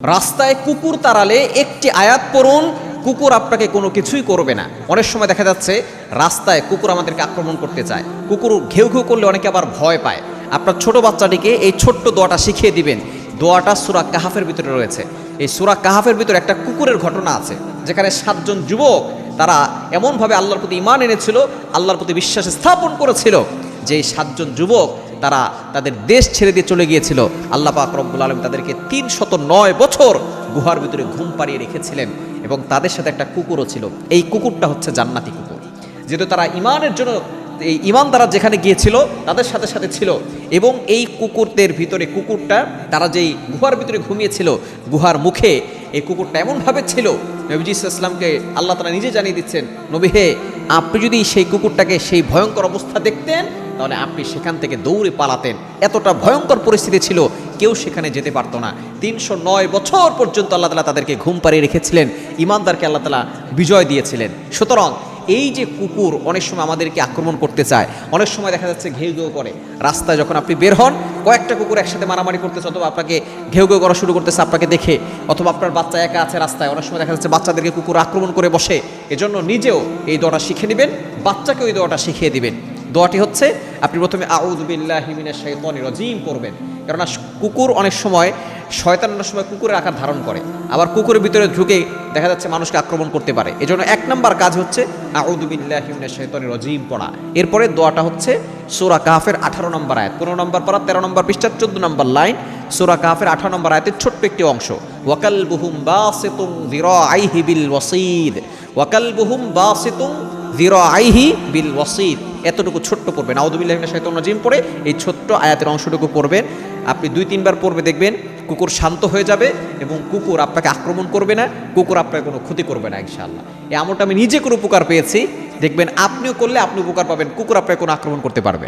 রাস্তায় কুকুর তাড়ালে একটি আয়াত পড়ুন, কুকুর আপনাকে কোনো কিছুই করবে না। অনেক সময় দেখা যাচ্ছে রাস্তায় কুকুর আমাদেরকে আক্রমণ করতে চায়, কুকুর ঘেউ ঘেউ করলে অনেকে আবার ভয় পায়। আপনার ছোট বাচ্চাটিকে এই ছোট্ট দোয়াটা শিখিয়ে দিবেন। দোয়াটা সূরা কাহাফের ভিতরে রয়েছে। এই সূরা কাহাফের ভিতরে একটা কুকুরের ঘটনা আছে, যেখানে 7 জন যুবক তারা এমনভাবে আল্লাহর প্রতি ঈমান এনেছিল, আল্লাহর প্রতি বিশ্বাস স্থাপন করেছিল যে 7 জন যুবক তারা তাদের দেশ ছেড়ে দিয়ে চলে গিয়েছিল। আল্লাহ পাক রব্বুল আলামিন তাদেরকে 309 বছর গুহার ভিতরে ঘুম পাড়িয়ে রেখেছিলেন এবং তাদের সাথে একটা কুকুরও ছিল। এই কুকুরটা হচ্ছে জান্নাতি কুকুর। যেহেতু তারা ঈমানের জন্য, এই ঈমান দ্বারা যেখানে গিয়েছিল তাদের সাথে সাথে ছিল। এবং এই কুকুরদের ভিতরে, কুকুরটা তারা যেই গুহার ভিতরে ঘুমিয়েছিল, গুহার মুখে এই কুকুরটা এমনভাবে ছিল, নবীজি ইসলামকে আল্লাহ তাআলা নিজে জানিয়ে দিচ্ছেন, নবী হে, আপনি যদি সেই কুকুরটাকে সেই ভয়ঙ্কর অবস্থা দেখতেন তাহলে আপনি সেখান থেকে দৌড়ে পালাতেন। এতটা ভয়ঙ্কর পরিস্থিতি ছিল, কেউ সেখানে যেতে পারতো না। 309 বছর পর্যন্ত আল্লাহ তাআলা তাদেরকে ঘুম পাড়িয়ে রেখেছিলেন, ঈমানদারকে আল্লাহ তাআলা বিজয় দিয়েছিলেন। সুতরাং এই যে কুকুর অনেক সময় আমাদেরকে আক্রমণ করতে চায়, অনেক সময় দেখা যাচ্ছে ঘেউ ঘেউ করে। রাস্তায় যখন আপনি বের হন, কয়েকটা কুকুর একসাথে মারামারি করতেছে, অথবা আপনাকে ঘেউ ঘেউ করা শুরু করতেছে আপনাকে দেখে, অথবা আপনার বাচ্চা একা আছে রাস্তায়, অনেক সময় দেখা যাচ্ছে বাচ্চাদেরকে কুকুর আক্রমণ করে বসে। এজন্য নিজেও এই দোয়াটা শিখে নেবেন, বাচ্চাকেও এই দোয়াটা শিখিয়ে দিবেন। দোয়াটি হচ্ছে, আপনি প্রথমে আউযু বিল্লাহি মিনাশ শাইতানির রাজিম পড়বেন। কেননা কুকুর অনেক সময়, শয়তান অনেক সময় কুকুরের আকার ধারণ করে, আবার কুকুরের ভিতরে ঢুকে দেখা যাচ্ছে মানুষকে আক্রমণ করতে পারে। এজন্য 1 নম্বর কাজ হচ্ছে আউযু বিল্লাহি মিনাশ শাইতানির রাজিম পড়া। এরপরে দোয়াটা হচ্ছে সূরা কাহফের 18 নম্বর আয়াত, 15 নম্বর পারা 13 নম্বর পৃষ্ঠা 14 নম্বর লাইন, সূরা কাহফের 18 নম্বর আয়াতের ছোট্ট একটি অংশ, ওয়াকালবুহুম বাসিতুন যিরাআইহি বিল ওয়াসিদ, ওয়াকালবুহুম বাসিতুন যিরাআইহি বিল ওয়াসিদ। এতটুকু ছোট্ট পড়বেন, আউযু বিল্লাহি মিনাশ শাইতানির রাজিম পড়ে এই ছোট্ট আয়াতের অংশটুকু পড়বেন। আপনি 2-3 বার পড়বে, দেখবেন কুকুর শান্ত হয়ে যাবে এবং কুকুর আপনাকে আক্রমণ করবে না, কুকুর আপনার কোনো ক্ষতি করবে না ইনশাআল্লাহ। এই আমলটা আমি নিজে করে উপকার পেয়েছি, দেখবেন আপনিও করলে আপনি উপকার পাবেন, কুকুর আপনাকে কোনো আক্রমণ করতে পারবে না।